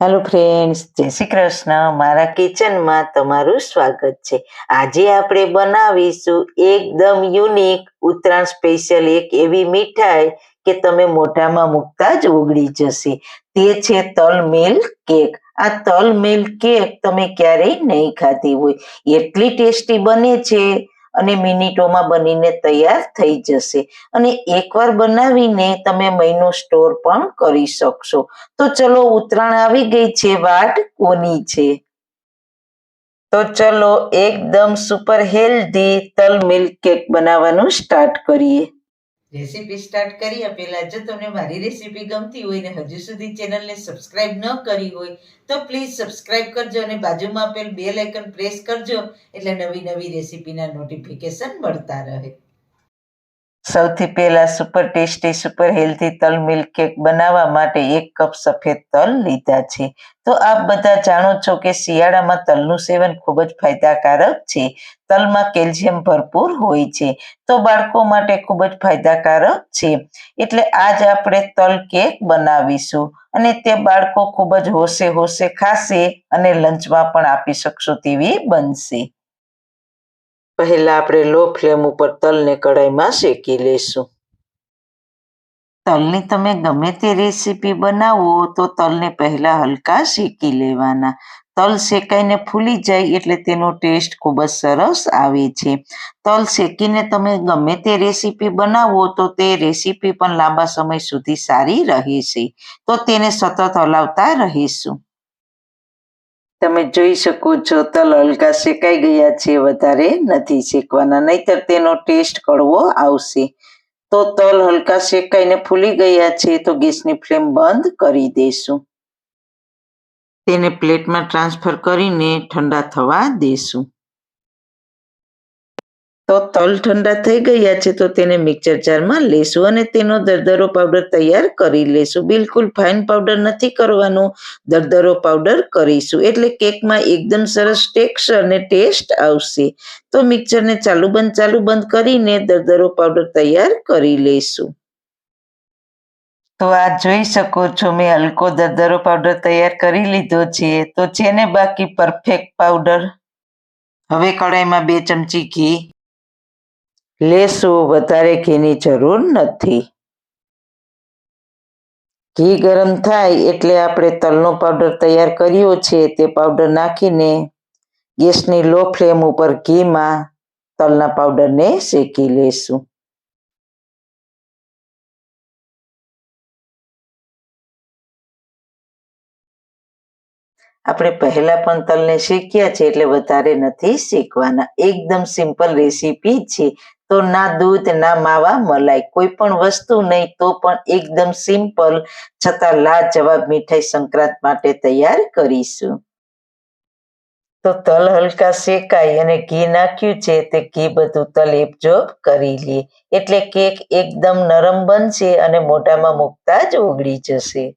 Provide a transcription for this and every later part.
Hello friends, જય શ્રી કૃષ્ણ. મારા કિચનમાં તમારું સ્વાગત છે. આજે આપણે બનાવીશું એકદમ યુનિક ઉત્તરાયણ સ્પેશિયલ એક એવી મીઠાઈ કે તમે મોઢામાં મૂકતા જ ઓગળી જશે. તે છે તલ મિલ્ક કેક. આ તલ મિલ્ક કેક તમે ક્યારેય નહીં ખાધી હોય, એટલી ટેસ્ટી બને છે અને મિનિટોમાં બનીને તૈયાર થઈ જશે. અને એકવાર બનાવીને તમે મહિનો સ્ટોર પણ કરી શકશો. તો ચલો, ઉત્તરાયણ આવી ગઈ છે, વાટ કોની છે? તો ચલો એકદમ સુપર હેલ્ધી તલ મિલ્ક કેક બનાવવાનું સ્ટાર્ટ કરીએ. રેસીપી સ્ટાર્ટ કર્યા પહેલા જો તમને મારી રેસીપી ગમતી હોય ને હજુ સુધી ચેનલને સબસ્ક્રાઇબ ન કરી હોય તો પ્લીઝ સબસ્ક્રાઇબ કરજો અને બાજુમાં આપેલ બેલ આઇકન પ્રેસ કરજો, એટલે નવી નવી રેસીપીના નોટિફિકેશન મળતા રહે. સૌથી પહેલા સુપર ટેસ્ટી સુપર હેલ્ધી તલ મિલ્ક કેક બનાવવા માટે 1 કપ સફેદ તલ લીધા છે. તો આપ બધા જાણો છો કે શિયાળામાં તલનું સેવન ખૂબ જ ફાયદાકારક છે. તલમાં કેલ્શિયમ ભરપૂર હોય છે, તો બાળકો માટે ખૂબ જ ફાયદાકારક છે. એટલે આજ આપણે તલ કેક બનાવીશું અને તે બાળકો ખૂબ જ હોશે હોશે ખાશે અને લંચમાં પણ આપી શકશો તેવી બનશે. પહેલા આપણે લો ફ્લેમ ઉપર તલને કઢાઈમાં શેકી લેશું. તલની તમે ગમે તે રેસીપી બનાવો તો તલને પહેલા હલકા શેકી લેવાના. તલ શેકાઈને ફૂલી જાય એટલે તેનો ટેસ્ટ ખૂબ જ સરસ આવે છે. તલ શેકીને તમે ગમે તે રેસીપી બનાવો તો તે રેસીપી પણ લાંબા સમય સુધી સારી રહેશે. તો તેને સતત હલાવતા રહીશું. તમે જોઈ શકો છો તલ હલકા શેકાઈ ગયા છે, વધારે નથી શેકવાના, નહીતર તેનો ટેસ્ટ કડવો આવશે. તો તલ હલકા શેકાઈને ફૂલી ગયા છે, તો ગેસની ફ્લેમ બંધ કરી દેશું. તેને પ્લેટમાં ટ્રાન્સફર કરીને ઠંડા થવા દેશું. તો તલ ઠંડા થઈ ગયા છે, તો તેને મિક્સર જારમાં લેશું અને તેનો દરદરો પાવડર તૈયાર કરી લેશું. બિલકુલ ફાઇન પાવડર નથી કરવાનો, દરદરો પાવડર કરીશું એટલે કેકમાં એકદમ સરસ ટેક્સચર અને ટેસ્ટ આવશે. તો મિક્સરને ચાલુ બંધ કરીને દરદરો પાવડર તૈયાર કરી લઈશું. તો આ જોઈ શકો છો, મેં હલકો દરદરો પાવડર તૈયાર કરી લીધો છે. તો છે ને બાકી પરફેક્ટ પાવડર. હવે કઢાઈમાં 2 ચમચી ઘી લેશું, વધારે ઘીની જરૂર નથી. ઘી ગરમ થાય એટલે આપણે તલનો પાવડર તૈયાર કર્યો છે તે પાવડર નાખીને ગેસની લો ફ્લેમ ઉપર ઘીમાં તલના પાવડરને શેકી લેશું. આપણે પહેલા પણ તલને શેક્યા છે એટલે વધારે નથી શેકવાના. એકદમ સિમ્પલ રેસીપી છે. તો ના દૂધ ના માવા મલાઈ, કોઈ પણ વસ્તુ નહીં, તો પણ એકદમ સિમ્પલ છતાં લાજવાબ મીઠાઈ સંક્રાંત માટે તૈયાર કરીશું. તો તલ હલકા શેકાઈ અને ઘી નાખ્યું છે તે ઘી બધું તલ એબ્ઝોર્બ કરી લે એટલે કેક એકદમ નરમ બનશે અને મોઢામાં મૂકતા જ ઓગળી જશે.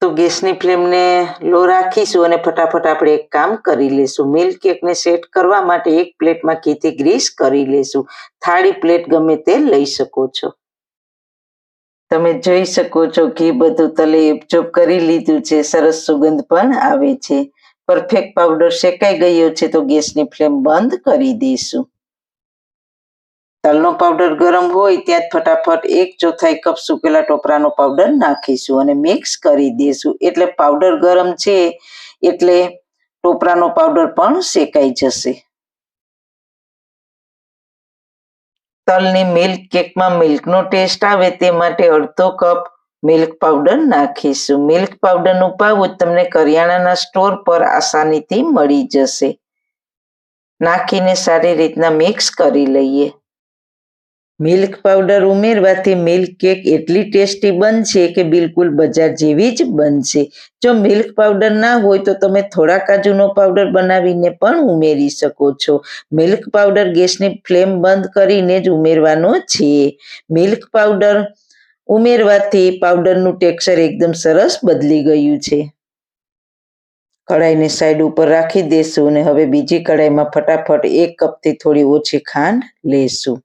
તો ગેસની ફ્લેમને લો રાખીશું અને ફટાફટ આપણે એક કામ કરી લઈશું. મિલ્ક કેકને સેટ કરવા માટે એક પ્લેટમાં ઘીથી ગ્રીસ કરી લઈશું. થાળી પ્લેટ ગમે તે લઈ શકો છો. તમે જોઈ શકો છો ઘી બધું તલે એબ્ઝોર્બ કરી લીધું છે, સરસ સુગંધ પણ આવે છે. પરફેક્ટ પાવડર શેકાઈ ગયો છે, તો ગેસની ફ્લેમ બંધ કરી દઈશું. તલનો પાવડર ગરમ હોય ત્યાં ફટાફટ 1/4 કપ સૂકેલા ટોપરાનો પાવડર નાખીશું અને મિક્સ કરી દઈશું. એટલે પાવડર ગરમ છે એટલે ટોપરાનો પાવડર પણ શેકાઈ જશે. તલની મિલ્ક કેકમાં મિલ્કનો ટેસ્ટ આવે તે માટે 1/2 કપ મિલ્ક પાવડર નાખીશું. મિલ્ક પાવડરનું પાઉચ તમને કરિયાણાના સ્ટોર પર આસાનીથી મળી જશે. નાખીને સારી રીતના મિક્સ કરી લઈએ. મિલ્ક પાવડર ઉમેરવાથી મિલ્ક કેક એટલી ટેસ્ટી બનશે કે બિલકુલ બજાર જેવી જ બનશે. જો મિલ્ક પાવડર ના હોય તો તમે થોડા કાજુનો પાવડર બનાવીને પણ ઉમેરી શકો છો. મિલ્ક પાવડર ગેસની ફ્લેમ બંધ કરીને જ ઉમેરવાનો છે. મિલ્ક પાવડર ઉમેરવાથી પાવડરનું ટેક્સચર એકદમ સરસ બદલી ગયું છે. કઢાઈને સાઈડ ઉપર રાખી દેશું અને હવે બીજી કઢાઈમાં ફટાફટ 1 કપથી થોડી ઓછી ખાંડ લેશું.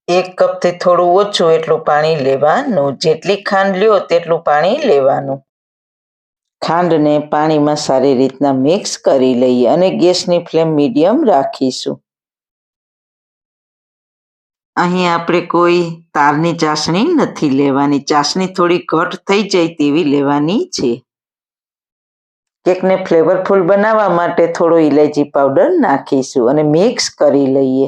1 કપથી થોડું ઓછું એટલું પાણી લેવાનું. જેટલી ખાંડ લ્યો તેટલું પાણી લેવાનું. ખાંડને પાણીમાં સારી રીતના મિક્સ કરી લઈએ અને ગેસની ફ્લેમ મીડિયમ રાખીશું. અહીં આપણે કોઈ તારની ચાસણી નથી લેવાની. ચાસણી થોડી ઘટ થઈ જાય તેવી લેવાની છે. કેકને ફ્લેવરફુલ બનાવવા માટે થોડો ઇલાયચી પાવડર નાખીશું અને મિક્સ કરી લઈએ.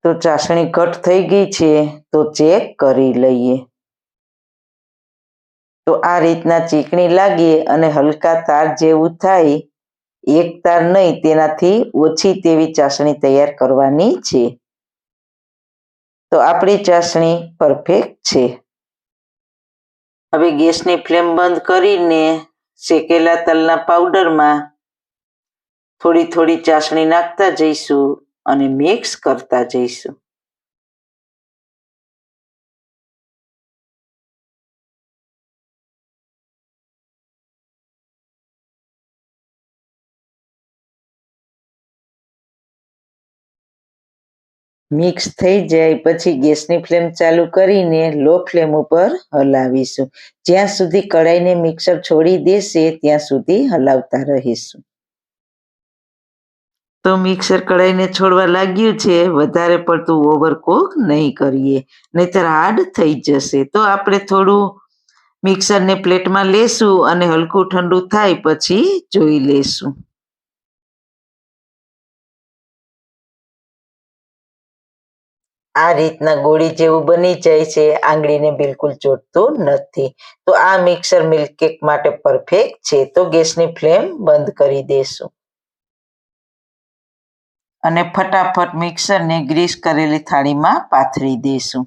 તો ચાસણી ઘટ થઈ ગઈ છે તો ચેક કરી લઈએ. તો આ રીતના ચીકણી લાગે અને હલકા તાર જેવું થાય, એક તાર નહીં તેનાથી ઓછી તેવી ચાસણી તૈયાર કરવાની છે. તો આપણી ચાસણી પરફેક્ટ છે. હવે ગેસની ફ્લેમ બંધ કરીને શેકેલા તલના પાવડરમાં થોડી થોડી ચાસણી નાખતા જઈશું અને મિક્સ કરતા જઈશું. મિક્સ થઈ જાય પછી ગેસની ફ્લેમ ચાલુ કરીને લો ફ્લેમ ઉપર હલાવીશું. જ્યાં સુધી કઢાઈને મિક્સર છોડી દેશે ત્યાં સુધી હલાવતા રહીશું. તો મિક્સર કઢાઈને છોડવા લાગ્યું છે. વધારે પડતું ઓવરકુક નહીં કરીએ, નહીતર હાર્ડ થઈ જશે. તો આપણે થોડું મિક્સરને પ્લેટમાં લેશું અને હલકું ઠંડુ થાય પછી જોઈ લેશું. આ રીતના ગોળી જેવું બની જાય છે. આંગળીને બિલકુલ ચોટતું નથી. તો આ મિક્સર મિલ્કકેક માટે પરફેક્ટ છે. તો ગેસની ફ્લેમ બંધ કરી દેશું અને ફટાફટ મિક્સરને ગ્રીસ કરેલી થાળીમાં પાથરી દઈશું.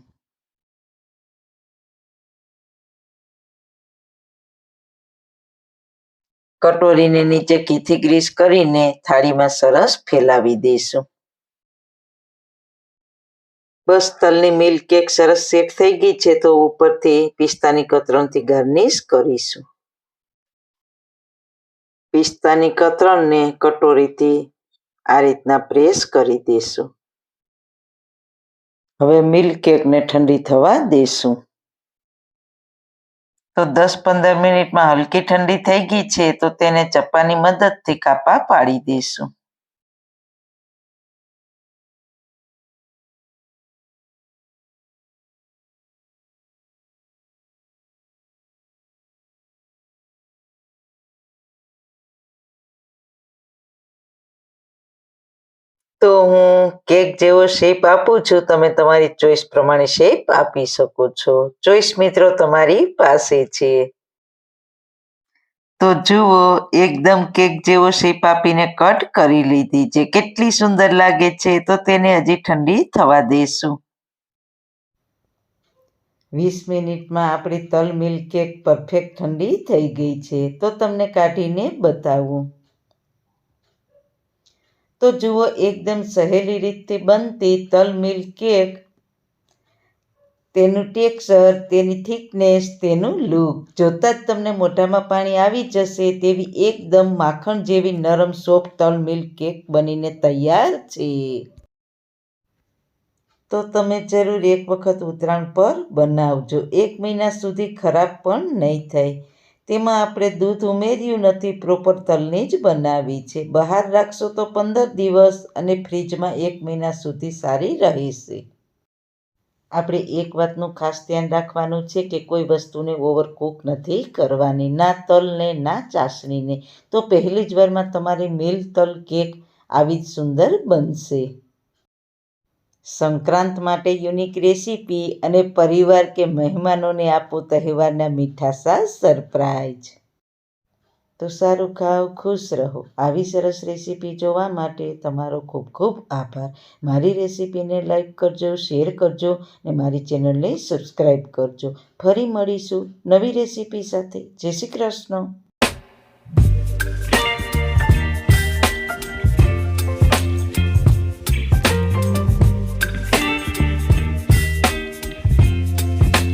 કટોરીને નીચે ઘીથી ગ્રીસ કરીને થાળીમાં સરસ ફેલાવી દઈશું. બસ તલની મિલ્કકેક સરસ સેટ થઈ ગઈ છે. તો ઉપરથી પિસ્તાની કતરણથી ગાર્નિશ કરીશું. પિસ્તાની કતરણને કટોરીથી આ રીતના પ્રેસ કરી દઈશું. હવે મિલ્કકેકને ઠંડી થવા દેશું. તો 10-15 મિનિટમાં હલકી ઠંડી થઈ ગઈ છે. તો તેને ચપ્પાની મદદથી કાપા પાડી દઈશું. તો હું કેક જેવો શેપ આપું છું. તમે તમારી ચોઈસ પ્રમાણે શેપ આપી શકો છો. ચોઈસ મિત્રો તમારી પાસે છે. તો જુઓ, એકદમ કેક જેવો શેપ આપીને કટ કરી લીધી છે. કેટલી સુંદર લાગે છે. તો તેને હજી ઠંડી થવા દેશું. 20 મિનિટમાં આપણી તલ મિલ્કકેક પરફેક્ટ ઠંડી થઈ ગઈ છે. તો તમને કાઢીને બતાવું. તો જુઓ, એકદમ સહેલી રીતે બનતી તલ મિલ્કકેક, તેનું ટેક્સચર, તેની થિકનેસ, તેનું લુક જોતાં જ તમને મોઢામાં પાણી આવી જશે તેવી એકદમ માખણ જેવી નરમ સોફ્ટ તલ મિલ્કકેક બનીને તૈયાર છે. તો તમે જરૂર એક વખત ઉત્તરાયણ પર બનાવજો. 1 મહિના સુધી ખરાબ પણ નહીં થાય. તેમાં આપણે દૂધ ઉમેર્યું નથી, પ્રોપર તલની જ બનાવી છે. બહાર રાખશો તો 15 દિવસ અને ફ્રીજમાં 1 મહિના સુધી સારી રહેશે. આપણે એક વાતનું ખાસ ધ્યાન રાખવાનું છે કે કોઈ વસ્તુને ઓવરકુક નથી કરવાની, ના તલને ના ચાસણીને. તો પહેલી જ વારમાં તમારી મિલ્ક તલ કેક આવી જ સુંદર બનશે. સંક્રાંત માટે યુનિક રેસીપી અને પરિવાર કે મહેમાનોને આપો તહેવારના મીઠાસા સરપ્રાઈઝ. તો સારું ખાઓ, ખુશ રહો. આવી સરસ રેસીપી જોવા માટે તમારો ખૂબ ખૂબ આભાર. મારી રેસીપીને લાઈક કરજો, શેર કરજો અને મારી ચેનલને સબસ્ક્રાઈબ કરજો. ફરી મળીશું નવી રેસીપી સાથે. જય શ્રી કૃષ્ણ.